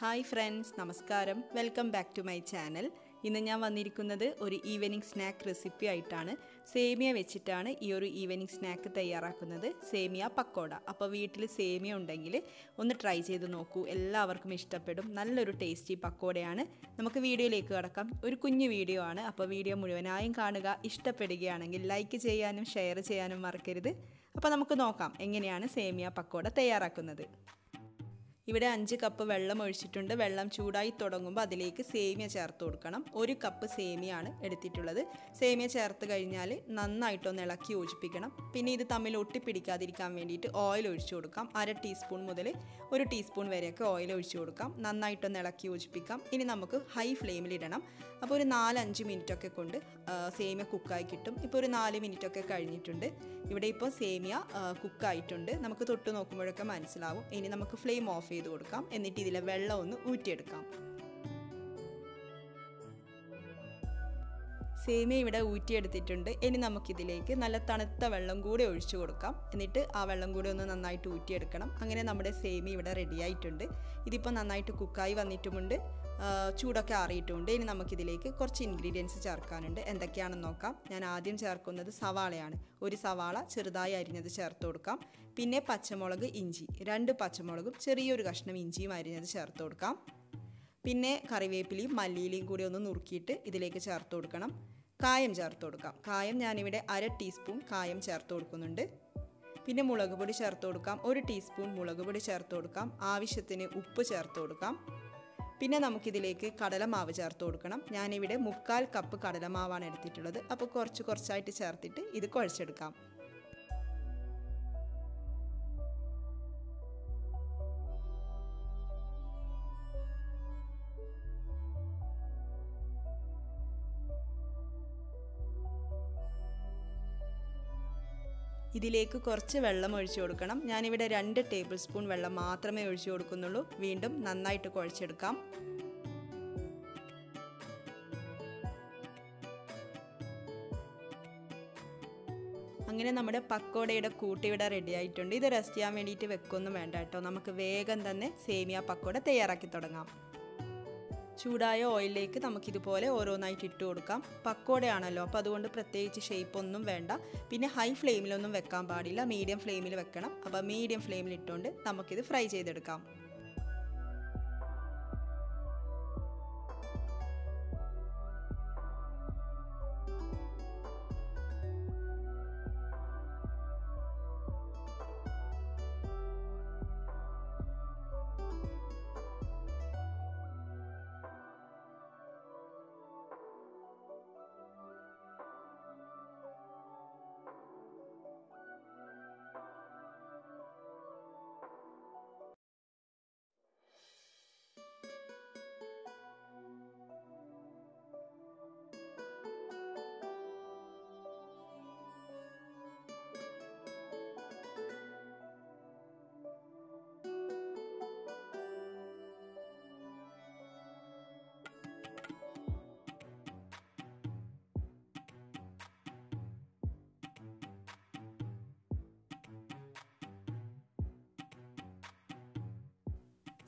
Hi friends, Namaskaram. Welcome back to my channel. ഇന്ന് ഞാൻ വന്നിരിക്കുന്നത് ഒരു ഈവനിംഗ് സ്നാക്ക് റെസിപ്പി ആയിട്ടാണ്. സേമിയ വെച്ചിട്ടാണ് ഈ ഒരു ഈവനിംഗ് സ്നാക്ക് തയ്യാറാക്കുന്നത്. സേമിയ പക്കോട. അപ്പോൾ വീട്ടിൽ സേമിയ ഉണ്ടെങ്കിൽ ഒന്ന് ട്രൈ ചെയ്ത് നോക്കൂ. എല്ലാവർക്കും ഇഷ്ടപ്പെടും. നല്ലൊരു ടേസ്റ്റി പക്കോടയാണ്. നമുക്ക് വീഡിയോയിലേക്ക് കടക്കാം. ഒരു കുഞ്ഞു വീഡിയോ ആണ്. അപ്പോൾ വീഡിയോ മുഴുവനായും കാണുക. ഇഷ്ടപ്പെടുകയാണെങ്കിൽ ലൈക്ക് ചെയ്യാനും ഷെയർ ചെയ്യാനും മറക്കരുത്. അപ്പോൾ നമുക്ക് നോക്കാം എങ്ങനെയാണ് സേമിയ പക്കോട തയ്യാറാക്കുന്നത്. ഇവിടെ 5 കപ്പ് വെള്ളം ഒഴിച്ചിട്ടുണ്ട്. വെള്ളം ചൂടായി തുടങ്ങുമ്പോൾ അതിലേക്ക് സേമിയ ചേർത്ത് കൊടുക്കണം. 1 കപ്പ് സേമിയാണ് എടുത്തിട്ടുള്ളത്. സേമിയ ചേർത്ത് കഴിഞ്ഞാൽ നന്നായിട്ടൊന്ന് ഇളക്കി യോജിപ്പിക്കണം. പിന്നെ ഇത് തമ്മിൽ ഒട്ടിപ്പിടിക്കാതിരിക്കാൻ വേണ്ടിയിട്ട് ഓയിൽ ഒഴിച്ചു കൊടുക്കാം. 1/2 ടീസ്പൂൺ മുതൽ 1 ടീസ്പൂൺ വരെയൊക്കെ ഓയിൽ ഒഴിച്ചു കൊടുക്കാം. നന്നായിട്ടൊന്ന് ഇളക്കി യോജിപ്പിക്കാം. ഇനി നമുക്ക് ഹൈ ഫ്ലെയിമിൽ ഇടണം. അപ്പോൾ ഒരു 4-5 മിനിറ്റൊക്കെ കൊണ്ട് സേമിയ കുക്കായി കിട്ടും. ഇപ്പോൾ ഒരു 4 മിനിറ്റൊക്കെ കഴിഞ്ഞിട്ടുണ്ട്. ഇവിടെ ഇപ്പോൾ സേമിയ കുക്കായിട്ടുണ്ട്. നമുക്ക് തൊട്ട് നോക്കുമ്പോഴൊക്കെ മനസ്സിലാവും. ഇനി നമുക്ക് ഫ്ലെയിം ഓഫ് ചെയ്ത് കൊടുക്കാം. എന്നിട്ട് ഇതിലെ വെള്ളം ഒന്ന് ഊറ്റിയെടുക്കാം. സേമിയ ഇവിടെ ഊറ്റിയെടുത്തിട്ടുണ്ട്. ഇനി നമുക്കിതിലേക്ക് നല്ല തണുത്ത വെള്ളം കൂടി ഒഴിച്ചു കൊടുക്കാം. എന്നിട്ട് ആ വെള്ളം കൂടി ഒന്ന് നന്നായിട്ട് ഊറ്റിയെടുക്കണം. അങ്ങനെ നമ്മുടെ സേമിയ ഇവിടെ റെഡി ആയിട്ടുണ്ട്. ഇതിപ്പോൾ നന്നായിട്ട് കുക്കായി വന്നിട്ടുമുണ്ട്. ചൂടൊക്കെ ആറിയിട്ടുമുണ്ട്. ഇനി നമുക്കിതിലേക്ക് കുറച്ച് ഇൻഗ്രീഡിയൻസ് ചേർക്കാനുണ്ട്. എന്തൊക്കെയാണെന്ന് നോക്കാം. ഞാൻ ആദ്യം ചേർക്കുന്നത് സവാളയാണ്. 1 സവാള ചെറുതായി അരിഞ്ഞത് ചേർത്ത് കൊടുക്കാം. പിന്നെ പച്ചമുളക്, ഇഞ്ചി 2 പച്ചമുളകും ചെറിയൊരു കഷ്ണം ഇഞ്ചിയും അരിഞ്ഞത് ചേർത്ത് കൊടുക്കാം. പിന്നെ കറിവേപ്പിലയും മല്ലിയിലയും കൂടി ഒന്ന് നുറുക്കിയിട്ട് ഇതിലേക്ക് ചേർത്ത് കൊടുക്കണം. കായം ചേർത്ത് കൊടുക്കാം. കായം ഞാനിവിടെ 1/2 ടീസ്പൂൺ കായം ചേർത്ത് കൊടുക്കുന്നുണ്ട്. പിന്നെ മുളക് പൊടി ചേർത്ത് കൊടുക്കാം. 1 ടീസ്പൂൺ മുളക് പൊടി ചേർത്ത് കൊടുക്കാം. ആവശ്യത്തിന് ഉപ്പ് ചേർത്ത് കൊടുക്കാം. പിന്നെ നമുക്കിതിലേക്ക് കടലമാവ് ചേർത്ത് കൊടുക്കണം. ഞാനിവിടെ 3/4 കപ്പ് കടലമാവാണ് എടുത്തിട്ടുള്ളത്. അപ്പോൾ കുറച്ചായിട്ട് ചേർത്തിട്ട് ഇത് കുഴച്ചെടുക്കാം. ഇതിലേക്ക് കുറച്ച് വെള്ളം ഒഴിച്ചു കൊടുക്കണം. ഞാനിവിടെ 2 ടേബിൾ സ്പൂൺ വെള്ളം മാത്രമേ ഒഴിച്ചു കൊടുക്കുന്നുള്ളൂ. വീണ്ടും നന്നായിട്ട് കുഴച്ചെടുക്കാം. അങ്ങനെ നമ്മുടെ പക്കോടയുടെ കൂട്ട് ഇവിടെ റെഡി ആയിട്ടുണ്ട്. ഇത് റെസ്റ്റ് ചെയ്യാൻ വേണ്ടിയിട്ട് വെക്കൊന്നും വേണ്ട കേട്ടോ. നമുക്ക് വേഗം തന്നെ സേമിയ പക്കോട തയ്യാറാക്കി തുടങ്ങാം. ചൂടായ ഓയിലിലേക്ക് നമുക്കിതുപോലെ ഓരോന്നായിട്ട് ഇട്ട് കൊടുക്കാം. പക്കോടയാണല്ലോ, അപ്പോൾ അതുകൊണ്ട് പ്രത്യേകിച്ച് ഷേപ്പൊന്നും വേണ്ട. പിന്നെ ഹൈ ഫ്ലെയിമിലൊന്നും വെക്കാൻ പാടില്ല, മീഡിയം ഫ്ലെയിമിൽ വെക്കണം. അപ്പോൾ മീഡിയം ഫ്ലെയിമിൽ ഇട്ടുകൊണ്ട് നമുക്കിത് ഫ്രൈ ചെയ്തെടുക്കാം.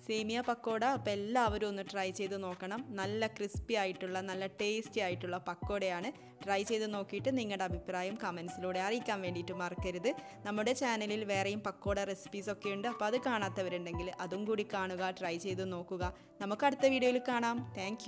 സേമിയ പക്കോട അപ്പോൾ എല്ലാവരും ഒന്ന് ട്രൈ ചെയ്ത് നോക്കണം. നല്ല ക്രിസ്പി ആയിട്ടുള്ള നല്ല ടേസ്റ്റി ആയിട്ടുള്ള പക്കോടയാണ്. ട്രൈ ചെയ്ത് നോക്കിയിട്ട് നിങ്ങളുടെ അഭിപ്രായം കമൻസിലൂടെ അറിയിക്കാൻ വേണ്ടിയിട്ട് മറക്കരുത്. നമ്മുടെ ചാനലിൽ വേറെയും പക്കോട റെസിപ്പീസൊക്കെ ഉണ്ട്. അപ്പോൾ അത് കാണാത്തവരുണ്ടെങ്കിൽ അതും കൂടി കാണുക, ട്രൈ ചെയ്ത് നോക്കുക. നമുക്ക് അടുത്ത വീഡിയോയിൽ കാണാം. താങ്ക്